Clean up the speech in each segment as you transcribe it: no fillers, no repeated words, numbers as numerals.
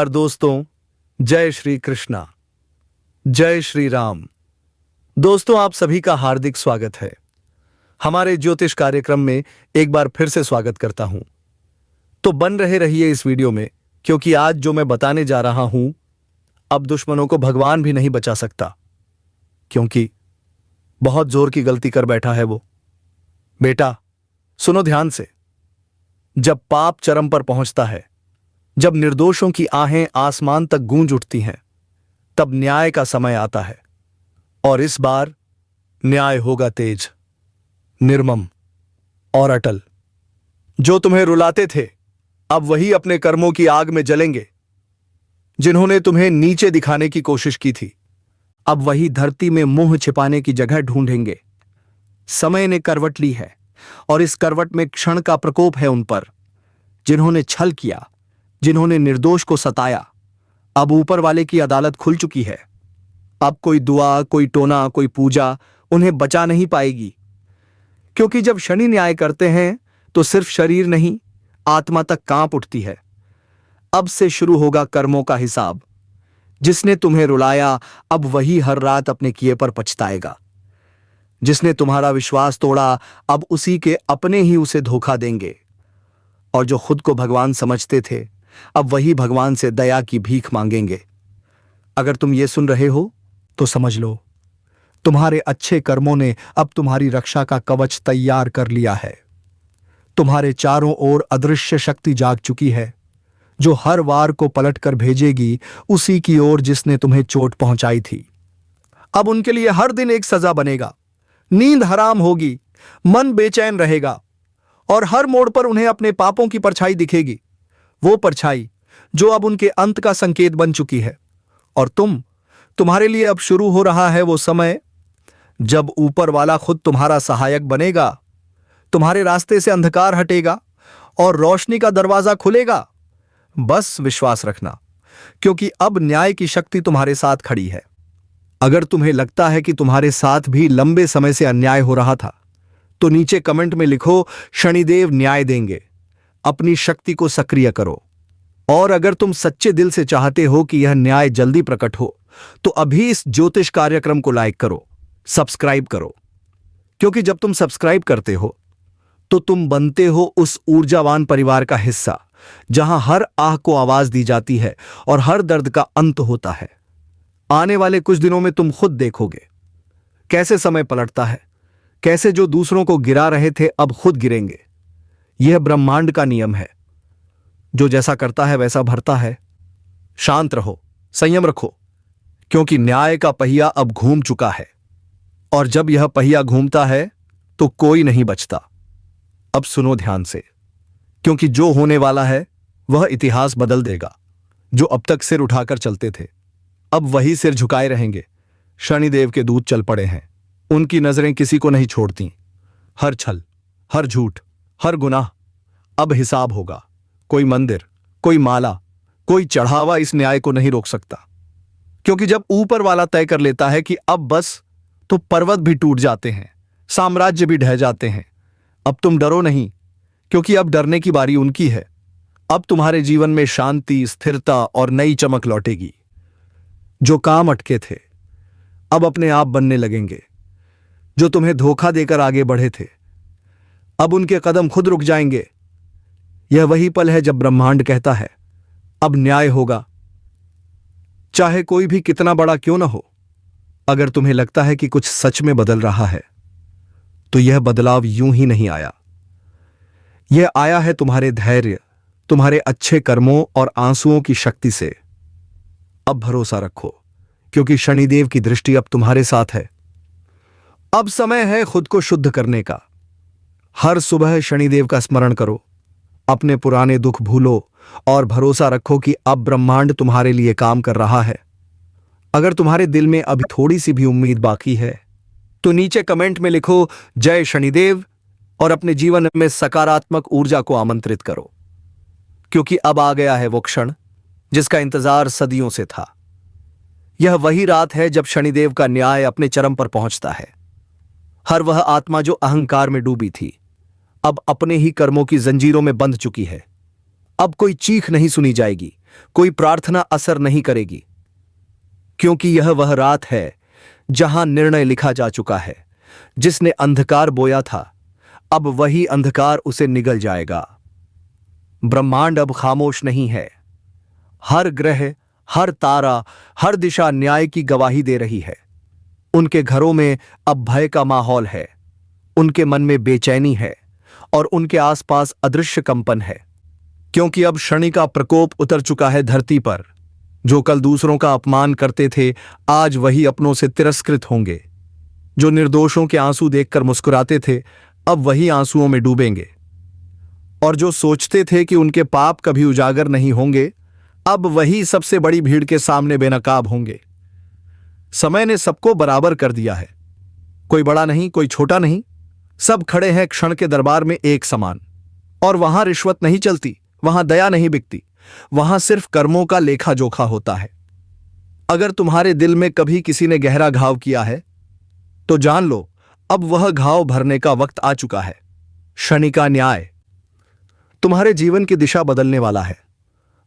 नमस्कार दोस्तों, जय श्री कृष्णा, जय श्री राम। दोस्तों, आप सभी का हार्दिक स्वागत है। हमारे ज्योतिष कार्यक्रम में एक बार फिर से स्वागत करता हूं। तो बन रहिए इस वीडियो में, क्योंकि आज जो मैं बताने जा रहा हूं, अब दुश्मनों को भगवान भी नहीं बचा सकता, क्योंकि बहुत जोर की गलती कर बैठा है वो। बेटा, सुनो ध्यान से। जब पाप चरम पर पहुंचता है, जब निर्दोषों की आहें आसमान तक गूंज उठती हैं, तब न्याय का समय आता है। और इस बार न्याय होगा तेज, निर्मम और अटल। जो तुम्हें रुलाते थे, अब वही अपने कर्मों की आग में जलेंगे। जिन्होंने तुम्हें नीचे दिखाने की कोशिश की थी, अब वही धरती में मुंह छिपाने की जगह ढूंढेंगे। समय ने करवट ली है, और इस करवट में क्षण का प्रकोप है उन पर। जिन्होंने छल किया, जिन्होंने निर्दोष को सताया, अब ऊपर वाले की अदालत खुल चुकी है। अब कोई दुआ, कोई टोना, कोई पूजा उन्हें बचा नहीं पाएगी। क्योंकि जब शनि न्याय करते हैं तो सिर्फ शरीर नहीं, आत्मा तक कांप उठती है। अब से शुरू होगा कर्मों का हिसाब। जिसने तुम्हें रुलाया, अब वही हर रात अपने किए पर पछताएगा। जिसने तुम्हारा विश्वास तोड़ा, अब उसी के अपने ही उसे धोखा देंगे। और जो खुद को भगवान समझते थे, अब वही भगवान से दया की भीख मांगेंगे। अगर तुम ये सुन रहे हो तो समझ लो, तुम्हारे अच्छे कर्मों ने अब तुम्हारी रक्षा का कवच तैयार कर लिया है। तुम्हारे चारों ओर अदृश्य शक्ति जाग चुकी है, जो हर वार को पलट कर भेजेगी उसी की ओर जिसने तुम्हें चोट पहुंचाई थी। अब उनके लिए हर दिन एक सजा बनेगा। नींद हराम होगी, मन बेचैन रहेगा, और हर मोड़ पर उन्हें अपने पापों की परछाई दिखेगी। वो परछाई जो अब उनके अंत का संकेत बन चुकी है। और तुम्हारे लिए अब शुरू हो रहा है वो समय जब ऊपर वाला खुद तुम्हारा सहायक बनेगा। तुम्हारे रास्ते से अंधकार हटेगा और रोशनी का दरवाजा खुलेगा। बस विश्वास रखना, क्योंकि अब न्याय की शक्ति तुम्हारे साथ खड़ी है। अगर तुम्हें लगता है कि तुम्हारे साथ भी लंबे समय से अन्याय हो रहा था, तो नीचे कमेंट में लिखो, शनिदेव न्याय देंगे। अपनी शक्ति को सक्रिय करो। और अगर तुम सच्चे दिल से चाहते हो कि यह न्याय जल्दी प्रकट हो, तो अभी इस ज्योतिष कार्यक्रम को लाइक करो, सब्सक्राइब करो। क्योंकि जब तुम सब्सक्राइब करते हो, तो तुम बनते हो उस ऊर्जावान परिवार का हिस्सा, जहां हर आह को आवाज दी जाती है और हर दर्द का अंत होता है। आने वाले कुछ दिनों में तुम खुद देखोगे कैसे समय पलटता है, कैसे जो दूसरों को गिरा रहे थे अब खुद गिरेंगे। यह ब्रह्मांड का नियम है, जो जैसा करता है वैसा भरता है। शांत रहो, संयम रखो, क्योंकि न्याय का पहिया अब घूम चुका है। और जब यह पहिया घूमता है तो कोई नहीं बचता। अब सुनो ध्यान से, क्योंकि जो होने वाला है वह इतिहास बदल देगा। जो अब तक सिर उठाकर चलते थे, अब वही सिर झुकाए रहेंगे। शनिदेव के दूत चल पड़े हैं। उनकी नजरें किसी को नहीं छोड़ती। हर छल, हर झूठ, हर गुनाह अब हिसाब होगा। कोई मंदिर, कोई माला, कोई चढ़ावा इस न्याय को नहीं रोक सकता। क्योंकि जब ऊपर वाला तय कर लेता है कि अब बस, तो पर्वत भी टूट जाते हैं, साम्राज्य भी ढह जाते हैं। अब तुम डरो नहीं, क्योंकि अब डरने की बारी उनकी है। अब तुम्हारे जीवन में शांति, स्थिरता और नई चमक लौटेगी। जो काम अटके थे, अब अपने आप बनने लगेंगे। जो तुम्हें धोखा देकर आगे बढ़े थे, अब उनके कदम खुद रुक जाएंगे। यह वही पल है जब ब्रह्मांड कहता है, अब न्याय होगा, चाहे कोई भी कितना बड़ा क्यों ना हो। अगर तुम्हें लगता है कि कुछ सच में बदल रहा है, तो यह बदलाव यूं ही नहीं आया। यह आया है तुम्हारे धैर्य, तुम्हारे अच्छे कर्मों और आंसुओं की शक्ति से। अब भरोसा रखो, क्योंकि शनिदेव की दृष्टि अब तुम्हारे साथ है। अब समय है खुद को शुद्ध करने का। हर सुबह शनिदेव का स्मरण करो, अपने पुराने दुख भूलो और भरोसा रखो कि अब ब्रह्मांड तुम्हारे लिए काम कर रहा है। अगर तुम्हारे दिल में अभी थोड़ी सी भी उम्मीद बाकी है, तो नीचे कमेंट में लिखो, जय शनिदेव, और अपने जीवन में सकारात्मक ऊर्जा को आमंत्रित करो। क्योंकि अब आ गया है वो क्षण जिसका इंतजार सदियों से था। यह वही रात है जब शनिदेव का न्याय अपने चरम पर पहुंचता है। हर वह आत्मा जो अहंकार में डूबी थी, अब अपने ही कर्मों की जंजीरों में बंध चुकी है। अब कोई चीख नहीं सुनी जाएगी, कोई प्रार्थना असर नहीं करेगी, क्योंकि यह वह रात है जहां निर्णय लिखा जा चुका है। जिसने अंधकार बोया था, अब वही अंधकार उसे निगल जाएगा। ब्रह्मांड अब खामोश नहीं है। हर ग्रह, हर तारा, हर दिशा न्याय की गवाही दे रही है। उनके घरों में अब भय का माहौल है, उनके मन में बेचैनी है और उनके आसपास अदृश्य कंपन है, क्योंकि अब शनि का प्रकोप उतर चुका है धरती पर। जो कल दूसरों का अपमान करते थे, आज वही अपनों से तिरस्कृत होंगे। जो निर्दोषों के आंसू देखकर मुस्कुराते थे, अब वही आंसुओं में डूबेंगे। और जो सोचते थे कि उनके पाप कभी उजागर नहीं होंगे, अब वही सबसे बड़ी भीड़ के सामने बेनकाब होंगे। समय ने सबको बराबर कर दिया है। कोई बड़ा नहीं, कोई छोटा नहीं, सब खड़े हैं क्षण के दरबार में एक समान। और वहां रिश्वत नहीं चलती, वहां दया नहीं बिकती, वहां सिर्फ कर्मों का लेखा जोखा होता है। अगर तुम्हारे दिल में कभी किसी ने गहरा घाव किया है, तो जान लो अब वह घाव भरने का वक्त आ चुका है। शनि का न्याय तुम्हारे जीवन की दिशा बदलने वाला है।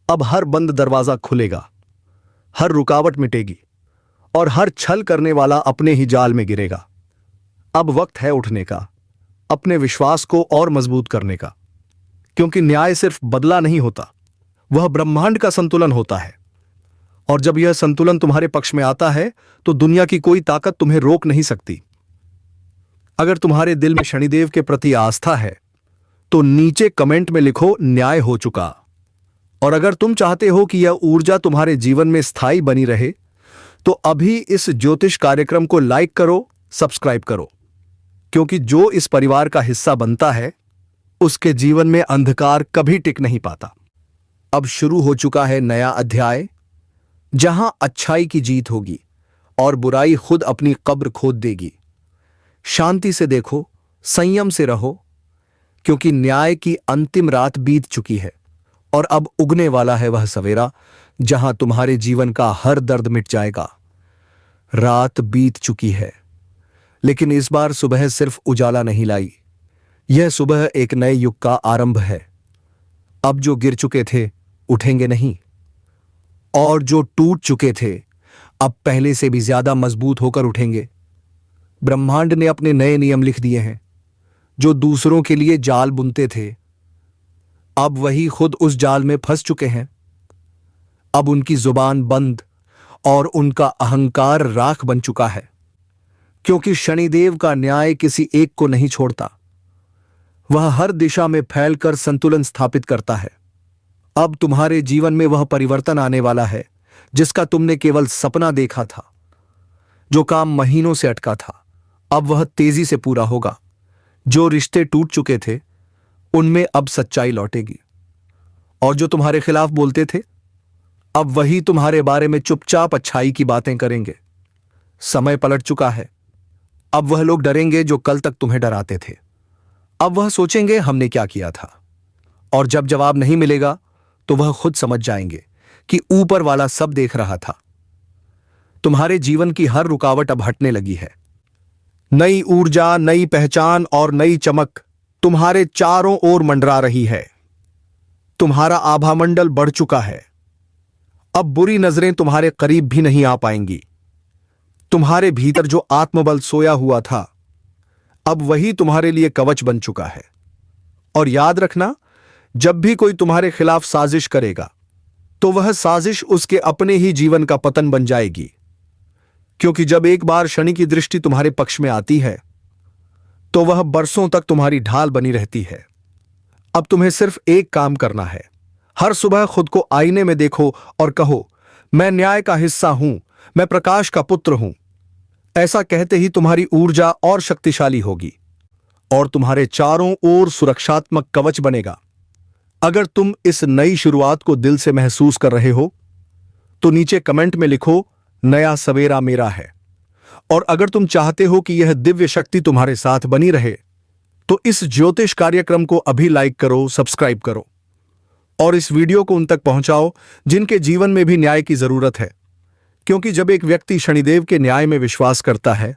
अब हर बंद दरवाजा खुलेगा, हर रुकावट मिटेगी और हर छल करने वाला अपने ही जाल में गिरेगा। अब वक्त है उठने का, अपने विश्वास को और मजबूत करने का, क्योंकि न्याय सिर्फ बदला नहीं होता, वह ब्रह्मांड का संतुलन होता है। और जब यह संतुलन तुम्हारे पक्ष में आता है, तो दुनिया की कोई ताकत तुम्हें रोक नहीं सकती। अगर तुम्हारे दिल में शनिदेव के प्रति आस्था है, तो नीचे कमेंट में लिखो न्याय हो चुका। और अगर तुम चाहते हो कि यह ऊर्जा तुम्हारे जीवन में स्थायी बनी रहे, तो अभी इस ज्योतिष कार्यक्रम को लाइक करो, सब्सक्राइब करो, क्योंकि जो इस परिवार का हिस्सा बनता है, उसके जीवन में अंधकार कभी टिक नहीं पाता। अब शुरू हो चुका है नया अध्याय, जहां अच्छाई की जीत होगी और बुराई खुद अपनी कब्र खोद देगी। शांति से देखो, संयम से रहो, क्योंकि न्याय की अंतिम रात बीत चुकी है और अब उगने वाला है वह सवेरा, जहां तुम्हारे जीवन का हर दर्द मिट जाएगा। रात बीत चुकी है, लेकिन इस बार सुबह सिर्फ उजाला नहीं लाई। यह सुबह एक नए युग का आरंभ है। अब जो गिर चुके थे उठेंगे नहीं, और जो टूट चुके थे अब पहले से भी ज्यादा मजबूत होकर उठेंगे। ब्रह्मांड ने अपने नए नियम लिख दिए हैं। जो दूसरों के लिए जाल बुनते थे, अब वही खुद उस जाल में फंस चुके हैं। अब उनकी जुबान बंद और उनका अहंकार राख बन चुका है, क्योंकि शनिदेव का न्याय किसी एक को नहीं छोड़ता। वह हर दिशा में फैलकर संतुलन स्थापित करता है। अब तुम्हारे जीवन में वह परिवर्तन आने वाला है जिसका तुमने केवल सपना देखा था। जो काम महीनों से अटका था, अब वह तेजी से पूरा होगा। जो रिश्ते टूट चुके थे, उनमें अब सच्चाई लौटेगी। और जो तुम्हारे खिलाफ बोलते थे, अब वही तुम्हारे बारे में चुपचाप अच्छाई की बातें करेंगे। समय पलट चुका है। अब वह लोग डरेंगे जो कल तक तुम्हें डराते थे। अब वह सोचेंगे हमने क्या किया था। और जब जवाब नहीं मिलेगा, तो वह खुद समझ जाएंगे कि ऊपर वाला सब देख रहा था। तुम्हारे जीवन की हर रुकावट अब हटने लगी है। नई ऊर्जा, नई पहचान और नई चमक तुम्हारे चारों ओर मंडरा रही है। तुम्हारा आभामंडल बढ़ चुका है। अब बुरी नजरें तुम्हारे करीब भी नहीं आ पाएंगी। तुम्हारे भीतर जो आत्मबल सोया हुआ था, अब वही तुम्हारे लिए कवच बन चुका है। और याद रखना, जब भी कोई तुम्हारे खिलाफ साजिश करेगा, तो वह साजिश उसके अपने ही जीवन का पतन बन जाएगी। क्योंकि जब एक बार शनि की दृष्टि तुम्हारे पक्ष में आती है, तो वह बरसों तक तुम्हारी ढाल बनी रहती है। अब तुम्हें सिर्फ एक काम करना है। हर सुबह खुद को आईने में देखो और कहो, मैं न्याय का हिस्सा हूं, मैं प्रकाश का पुत्र हूं। ऐसा कहते ही तुम्हारी ऊर्जा और शक्तिशाली होगी और तुम्हारे चारों ओर सुरक्षात्मक कवच बनेगा। अगर तुम इस नई शुरुआत को दिल से महसूस कर रहे हो, तो नीचे कमेंट में लिखो नया सवेरा मेरा है। और अगर तुम चाहते हो कि यह दिव्य शक्ति तुम्हारे साथ बनी रहे, तो इस ज्योतिष कार्यक्रम को अभी लाइक करो, सब्सक्राइब करो और इस वीडियो को उन तक पहुंचाओ जिनके जीवन में भी न्याय की जरूरत है। क्योंकि जब एक व्यक्ति शनिदेव के न्याय में विश्वास करता है,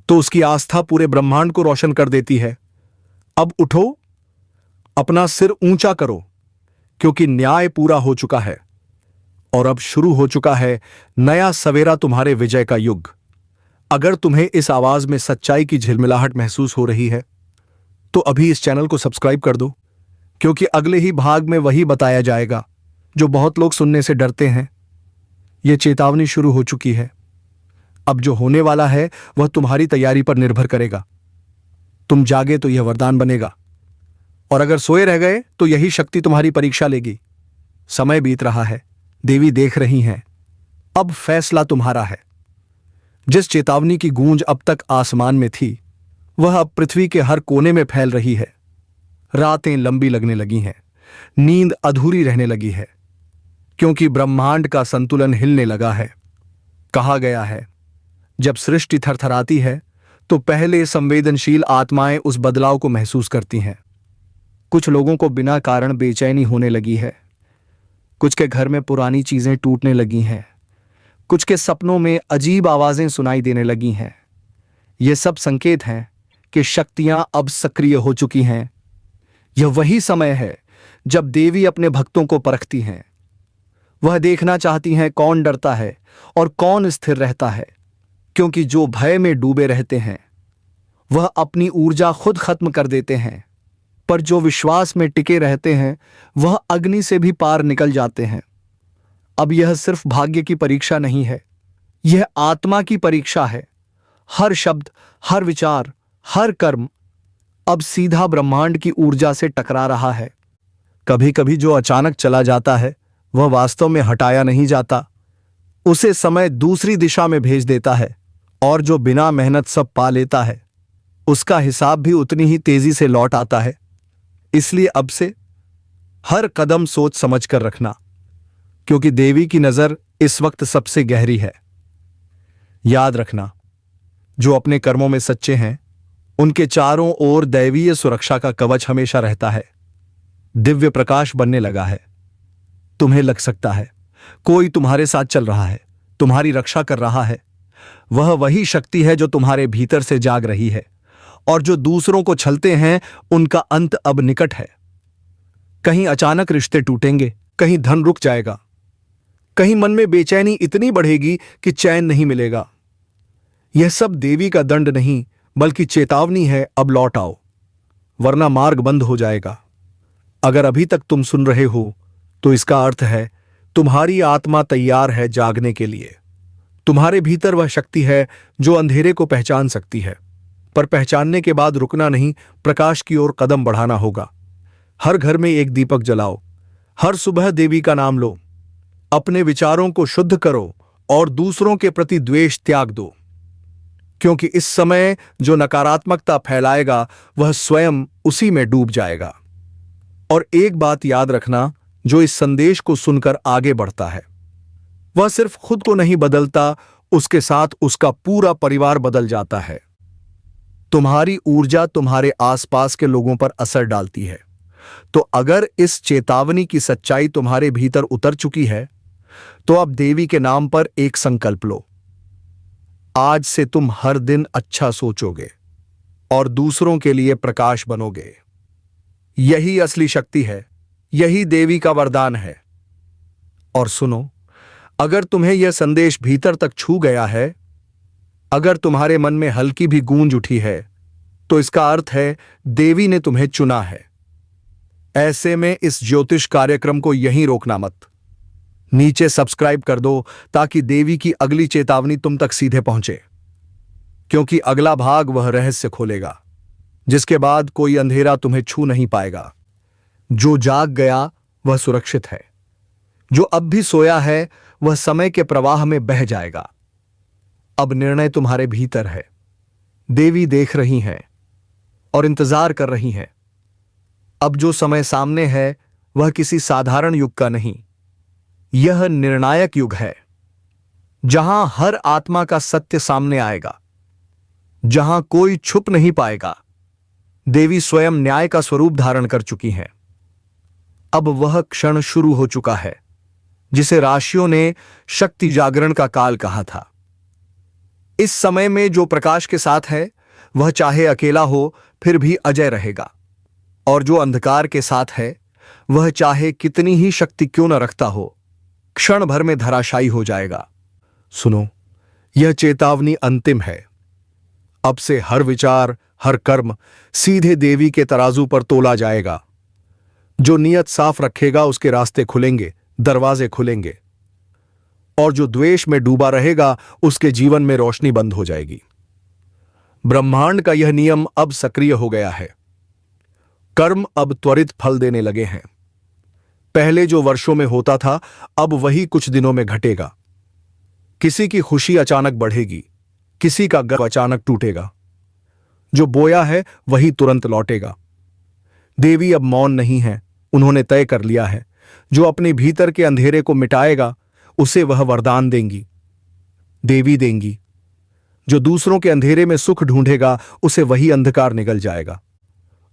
तो उसकी आस्था पूरे ब्रह्मांड को रोशन कर देती है। अब उठो, अपना सिर ऊंचा करो, क्योंकि न्याय पूरा हो चुका है। और अब शुरू हो चुका है नया सवेरा, तुम्हारे विजय का युग। अगर तुम्हें इस आवाज में सच्चाई की झिलमिलाहट महसूस हो रही है तो अभी इस चैनल को सब्सक्राइब कर दो, क्योंकि अगले ही भाग में वही बताया जाएगा जो बहुत लोग सुनने से डरते हैं। यह चेतावनी शुरू हो चुकी है। अब जो होने वाला है वह तुम्हारी तैयारी पर निर्भर करेगा। तुम जागे तो यह वरदान बनेगा, और अगर सोए रह गए तो यही शक्ति तुम्हारी परीक्षा लेगी। समय बीत रहा है, देवी देख रही हैं। अब फैसला तुम्हारा है। जिस चेतावनी की गूंज अब तक आसमान में थी वह अब पृथ्वी के हर कोने में फैल रही है। रातें लंबी लगने लगी हैं, नींद अधूरी रहने लगी है, क्योंकि ब्रह्मांड का संतुलन हिलने लगा है। कहा गया है, जब सृष्टि थरथराती है तो पहले संवेदनशील आत्माएं उस बदलाव को महसूस करती हैं। कुछ लोगों को बिना कारण बेचैनी होने लगी है, कुछ के घर में पुरानी चीजें टूटने लगी हैं, कुछ के सपनों में अजीब आवाजें सुनाई देने लगी हैं। ये सब संकेत हैं कि शक्तियां अब सक्रिय हो चुकी हैं। यह वही समय है जब देवी अपने भक्तों को परखती हैं। वह देखना चाहती हैं कौन डरता है और कौन स्थिर रहता है, क्योंकि जो भय में डूबे रहते हैं वह अपनी ऊर्जा खुद खत्म कर देते हैं, पर जो विश्वास में टिके रहते हैं वह अग्नि से भी पार निकल जाते हैं। अब यह सिर्फ भाग्य की परीक्षा नहीं है, यह आत्मा की परीक्षा है। हर शब्द, हर विचार, हर कर्म अब सीधा ब्रह्मांड की ऊर्जा से टकरा रहा है। कभी कभी जो अचानक चला जाता है वह वास्तव में हटाया नहीं जाता, उसे समय दूसरी दिशा में भेज देता है, और जो बिना मेहनत सब पा लेता है उसका हिसाब भी उतनी ही तेजी से लौट आता है। इसलिए अब से हर कदम सोच समझ कर रखना, क्योंकि देवी की नजर इस वक्त सबसे गहरी है। याद रखना, जो अपने कर्मों में सच्चे हैं उनके चारों ओर दैवीय सुरक्षा का कवच हमेशा रहता है। दिव्य प्रकाश बनने लगा है। तुम्हें लग सकता है कोई तुम्हारे साथ चल रहा है, तुम्हारी रक्षा कर रहा है। वह वही शक्ति है जो तुम्हारे भीतर से जाग रही है, और जो दूसरों को छलते हैं उनका अंत अब निकट है। कहीं अचानक रिश्ते टूटेंगे, कहीं धन रुक जाएगा, कहीं मन में बेचैनी इतनी बढ़ेगी कि चैन नहीं मिलेगा। यह सब देवी का दंड नहीं बल्कि चेतावनी है, अब लौट आओ, वरना मार्ग बंद हो जाएगा। अगर अभी तक तुम सुन रहे हो तो इसका अर्थ है तुम्हारी आत्मा तैयार है जागने के लिए। तुम्हारे भीतर वह शक्ति है जो अंधेरे को पहचान सकती है, पर पहचानने के बाद रुकना नहीं, प्रकाश की ओर कदम बढ़ाना होगा। हर घर में एक दीपक जलाओ, हर सुबह देवी का नाम लो, अपने विचारों को शुद्ध करो और दूसरों के प्रति द्वेष त्याग दो, क्योंकि इस समय जो नकारात्मकता फैलाएगा वह स्वयं उसी में डूब जाएगा। और एक बात याद रखना, जो इस संदेश को सुनकर आगे बढ़ता है वह सिर्फ खुद को नहीं बदलता, उसके साथ उसका पूरा परिवार बदल जाता है। तुम्हारी ऊर्जा तुम्हारे आसपास के लोगों पर असर डालती है। तो अगर इस चेतावनी की सच्चाई तुम्हारे भीतर उतर चुकी है तो अब देवी के नाम पर एक संकल्प लो। आज से तुम हर दिन अच्छा सोचोगे और दूसरों के लिए प्रकाश बनोगे। यही असली शक्ति है, यही देवी का वरदान है। और सुनो, अगर तुम्हें यह संदेश भीतर तक छू गया है, अगर तुम्हारे मन में हल्की भी गूंज उठी है, तो इसका अर्थ है देवी ने तुम्हें चुना है। ऐसे में इस ज्योतिष कार्यक्रम को यहीं रोकना मत। नीचे सब्सक्राइब कर दो ताकि देवी की अगली चेतावनी तुम तक सीधे पहुंचे, क्योंकि अगला भाग वह रहस्य खोलेगा जिसके बाद कोई अंधेरा तुम्हें छू नहीं पाएगा। जो जाग गया वह सुरक्षित है, जो अब भी सोया है वह समय के प्रवाह में बह जाएगा। अब निर्णय तुम्हारे भीतर है। देवी देख रही हैं और इंतजार कर रही हैं। अब जो समय सामने है वह किसी साधारण युग का नहीं, यह निर्णायक युग है, जहां हर आत्मा का सत्य सामने आएगा, जहां कोई छुप नहीं पाएगा। देवी स्वयं न्याय का स्वरूप धारण कर चुकी हैं। अब वह क्षण शुरू हो चुका है जिसे राशियों ने शक्ति जागरण का काल कहा था। इस समय में जो प्रकाश के साथ है वह चाहे अकेला हो फिर भी अजय रहेगा, और जो अंधकार के साथ है वह चाहे कितनी ही शक्ति क्यों न रखता हो क्षण भर में धराशायी हो जाएगा। सुनो, यह चेतावनी अंतिम है। अब से हर विचार, हर कर्म सीधे देवी के तराजू पर तोला जाएगा। जो नियत साफ रखेगा उसके रास्ते खुलेंगे, दरवाजे खुलेंगे, और जो द्वेष में डूबा रहेगा उसके जीवन में रोशनी बंद हो जाएगी। ब्रह्मांड का यह नियम अब सक्रिय हो गया है। कर्म अब त्वरित फल देने लगे हैं। पहले जो वर्षों में होता था, अब वही कुछ दिनों में घटेगा। किसी की खुशी अचानक बढ़ेगी, किसी का गर्व अचानक टूटेगा। जो बोया है वही तुरंत लौटेगा। देवी अब मौन नहीं है, उन्होंने तय कर लिया है। जो अपने भीतर के अंधेरे को मिटाएगा उसे वह वरदान देंगी, देवी देंगी। जो दूसरों के अंधेरे में सुख ढूंढेगा उसे वही अंधकार निगल जाएगा।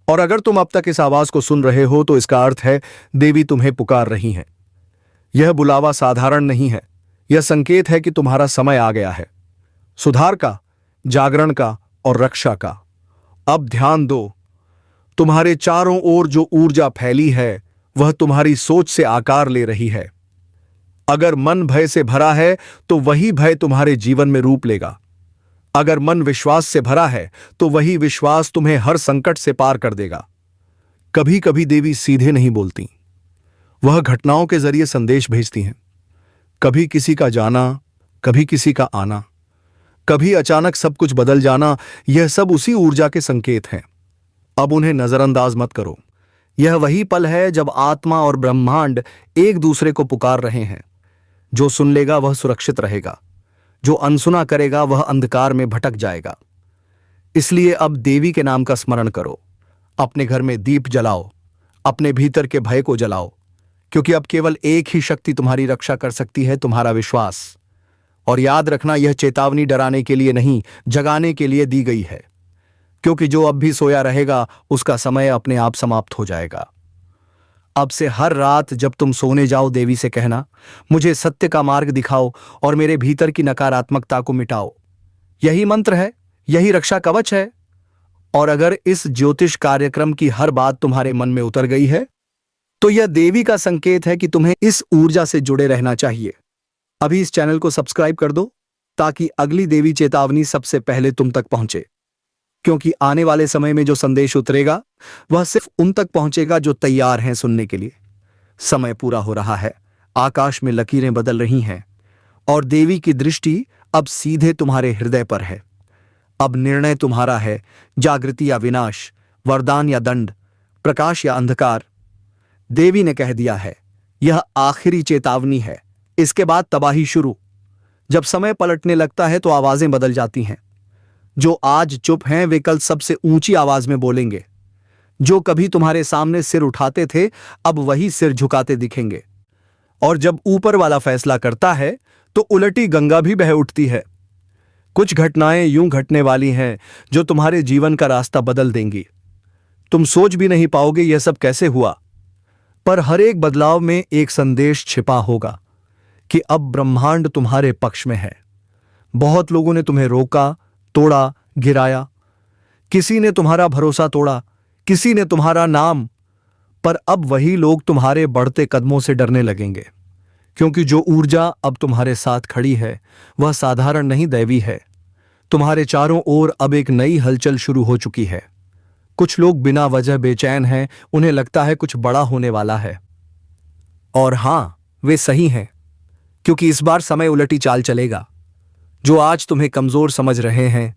और अगर तुम अब तक इस आवाज को सुन रहे हो तो इसका अर्थ है देवी तुम्हें पुकार रही हैं। यह बुलावा साधारण नहीं है, यह संकेत है कि तुम्हारा समय आ गया है, सुधार का, जागरण का और रक्षा का। अब ध्यान दो, तुम्हारे चारों ओर जो ऊर्जा फैली है वह तुम्हारी सोच से आकार ले रही है। अगर मन भय से भरा है तो वही भय तुम्हारे जीवन में रूप लेगा। अगर मन विश्वास से भरा है तो वही विश्वास तुम्हें हर संकट से पार कर देगा। कभी कभी देवी सीधे नहीं बोलती, वह घटनाओं के जरिए संदेश भेजती हैं। कभी किसी का जाना, कभी किसी का आना, कभी अचानक सब कुछ बदल जाना, यह सब उसी ऊर्जा के संकेत हैं। अब उन्हें नजरअंदाज मत करो। यह वही पल है जब आत्मा और ब्रह्मांड एक दूसरे को पुकार रहे हैं। जो सुन लेगा वह सुरक्षित रहेगा, जो अनसुना करेगा वह अंधकार में भटक जाएगा। इसलिए अब देवी के नाम का स्मरण करो। अपने घर में दीप जलाओ, अपने भीतर के भय को जलाओ, क्योंकि अब केवल एक ही शक्ति तुम्हारी रक्षा कर सकती है, तुम्हारा विश्वास। और याद रखना, यह चेतावनी डराने के लिए नहीं, जगाने के लिए दी गई है, क्योंकि जो अब भी सोया रहेगा उसका समय अपने आप समाप्त हो जाएगा। अब से हर रात जब तुम सोने जाओ देवी से कहना, मुझे सत्य का मार्ग दिखाओ और मेरे भीतर की नकारात्मकता को मिटाओ। यही मंत्र है, यही रक्षा कवच है। और अगर इस ज्योतिष कार्यक्रम की हर बात तुम्हारे मन में उतर गई है तो यह देवी का संकेत है कि तुम्हें इस ऊर्जा से जुड़े रहना चाहिए। अभी इस चैनल को सब्सक्राइब कर दो ताकि अगली देवी चेतावनी सबसे पहले तुम तक पहुंचे, क्योंकि आने वाले समय में जो संदेश उतरेगा वह सिर्फ उन तक पहुंचेगा जो तैयार हैं सुनने के लिए। समय पूरा हो रहा है, आकाश में लकीरें बदल रही हैं और देवी की दृष्टि अब सीधे तुम्हारे हृदय पर है। अब निर्णय तुम्हारा है, जागृति या विनाश, वरदान या दंड, प्रकाश या अंधकार। देवी ने कह दिया है, यह आखिरी चेतावनी है, इसके बाद तबाही शुरू। जब समय पलटने लगता है तो आवाजें बदल जाती हैं। जो आज चुप हैं वे कल सबसे ऊंची आवाज में बोलेंगे। जो कभी तुम्हारे सामने सिर उठाते थे अब वही सिर झुकाते दिखेंगे। और जब ऊपर वाला फैसला करता है तो उलटी गंगा भी बह उठती है। कुछ घटनाएं यूं घटने वाली हैं जो तुम्हारे जीवन का रास्ता बदल देंगी। तुम सोच भी नहीं पाओगे यह सब कैसे हुआ, पर हर एक बदलाव में एक संदेश छिपा होगा कि अब ब्रह्मांड तुम्हारे पक्ष में है। बहुत लोगों ने तुम्हें रोका, तोड़ा, गिराया। किसी ने तुम्हारा भरोसा तोड़ा, किसी ने तुम्हारा नाम, पर अब वही लोग तुम्हारे बढ़ते कदमों से डरने लगेंगे, क्योंकि जो ऊर्जा अब तुम्हारे साथ खड़ी है वह साधारण नहीं, दैवी है। तुम्हारे चारों ओर अब एक नई हलचल शुरू हो चुकी है। कुछ लोग बिना वजह बेचैन हैं, उन्हें लगता है कुछ बड़ा होने वाला है। और हां, वे सही हैं, क्योंकि इस बार समय उलटी चाल चलेगा। जो आज तुम्हें कमजोर समझ रहे हैं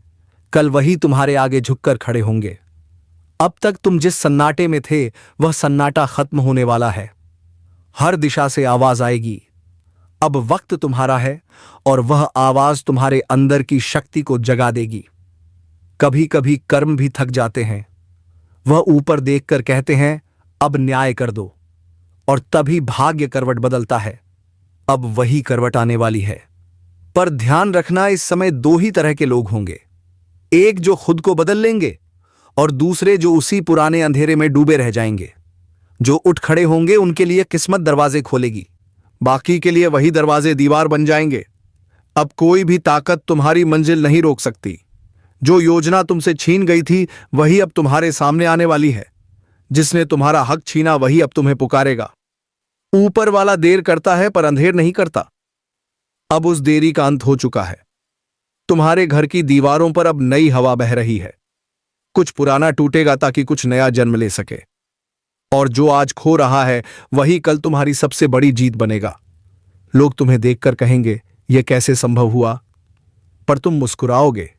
कल वही तुम्हारे आगे झुककर खड़े होंगे। अब तक तुम जिस सन्नाटे में थे वह सन्नाटा खत्म होने वाला है। हर दिशा से आवाज आएगी। अब वक्त तुम्हारा है और वह आवाज तुम्हारे अंदर की शक्ति को जगा देगी। कभी कभी कर्म भी थक जाते हैं, वह ऊपर देखकर कहते हैं अब न्याय कर दो, और तभी भाग्य करवट बदलता है। अब वही करवट आने वाली है। पर ध्यान रखना, इस समय दो ही तरह के लोग होंगे, एक जो खुद को बदल लेंगे और दूसरे जो उसी पुराने अंधेरे में डूबे रह जाएंगे। जो उठ खड़े होंगे उनके लिए किस्मत दरवाजे खोलेगी, बाकी के लिए वही दरवाजे दीवार बन जाएंगे। अब कोई भी ताकत तुम्हारी मंजिल नहीं रोक सकती। जो योजना तुमसे छीन गई थी वही अब तुम्हारे सामने आने वाली है। जिसने तुम्हारा हक छीना वही अब तुम्हें पुकारेगा। ऊपर वाला देर करता है पर अंधेर नहीं करता। अब उस देरी का अंत हो चुका है। तुम्हारे घर की दीवारों पर अब नई हवा बह रही है। कुछ पुराना टूटेगा ताकि कुछ नया जन्म ले सके। और जो आज खो रहा है वही कल तुम्हारी सबसे बड़ी जीत बनेगा। लोग तुम्हें देखकर कहेंगे यह कैसे संभव हुआ, पर तुम मुस्कुराओगे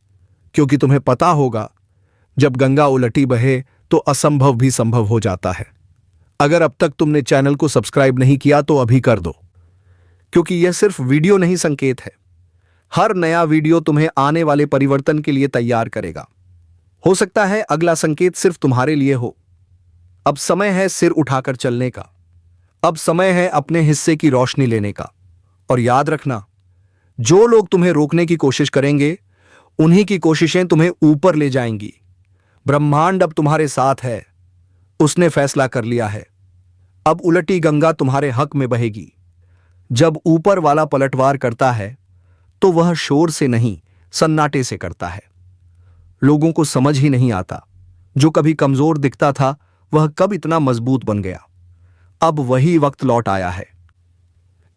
क्योंकि तुम्हें पता होगा जब गंगा उलटी बहे तो असंभव भी संभव हो जाता है। अगर अब तक तुमने चैनल को सब्सक्राइब नहीं किया तो अभी कर दो, क्योंकि यह सिर्फ वीडियो नहीं संकेत है। हर नया वीडियो तुम्हें आने वाले परिवर्तन के लिए तैयार करेगा। हो सकता है अगला संकेत सिर्फ तुम्हारे लिए हो। अब समय है सिर उठाकर चलने का। अब समय है अपने हिस्से की रोशनी लेने का। और याद रखना, जो लोग तुम्हें रोकने की कोशिश करेंगे उन्हीं की कोशिशें तुम्हें ऊपर ले जाएंगी। ब्रह्मांड अब तुम्हारे साथ है। उसने फैसला कर लिया है। अब उलटी गंगा तुम्हारे हक में बहेगी। जब ऊपर वाला पलटवार करता है तो वह शोर से नहीं, सन्नाटे से करता है। लोगों को समझ ही नहीं आता, जो कभी कमजोर दिखता था वह कब इतना मजबूत बन गया। अब वही वक्त लौट आया है।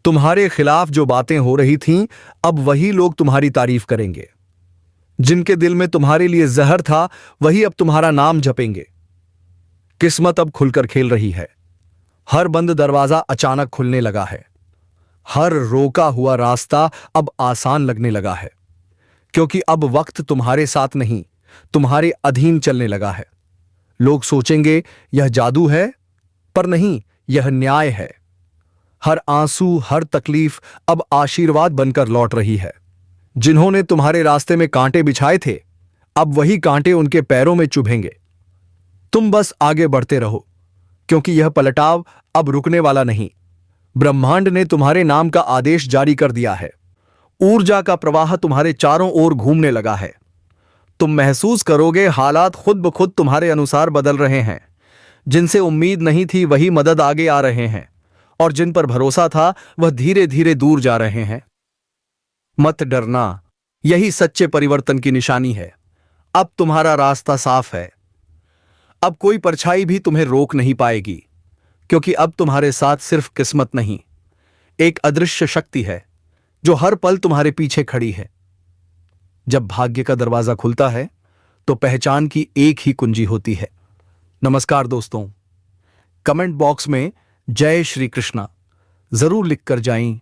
तुम्हारे खिलाफ जो बातें हो रही थीं, अब वही लोग तुम्हारी तारीफ करेंगे। जिनके दिल में तुम्हारे लिए जहर था वही अब तुम्हारा नाम जपेंगे। किस्मत अब खुलकर खेल रही है। हर बंद दरवाजा अचानक खुलने लगा है। हर रोका हुआ रास्ता अब आसान लगने लगा है, क्योंकि अब वक्त तुम्हारे साथ नहीं, तुम्हारे अधीन चलने लगा है। लोग सोचेंगे यह जादू है, पर नहीं, यह न्याय है। हर आंसू, हर तकलीफ अब आशीर्वाद बनकर लौट रही है। जिन्होंने तुम्हारे रास्ते में कांटे बिछाए थे, अब वही कांटे उनके पैरों में चुभेंगे। तुम बस आगे बढ़ते रहो, क्योंकि यह पलटाव अब रुकने वाला नहीं। ब्रह्मांड ने तुम्हारे नाम का आदेश जारी कर दिया है। ऊर्जा का प्रवाह तुम्हारे चारों ओर घूमने लगा है। तुम महसूस करोगे हालात खुद ब खुद तुम्हारे अनुसार बदल रहे हैं। जिनसे उम्मीद नहीं थी वही मदद आगे आ रहे हैं, और जिन पर भरोसा था वह धीरे धीरे दूर जा रहे हैं। मत डरना, यही सच्चे परिवर्तन की निशानी है। अब तुम्हारा रास्ता साफ है। अब कोई परछाई भी तुम्हें रोक नहीं पाएगी, क्योंकि अब तुम्हारे साथ सिर्फ किस्मत नहीं, एक अदृश्य शक्ति है जो हर पल तुम्हारे पीछे खड़ी है। जब भाग्य का दरवाजा खुलता है तो पहचान की एक ही कुंजी होती है। नमस्कार दोस्तों, कमेंट बॉक्स में जय श्री कृष्णा जरूर लिखकर जाएं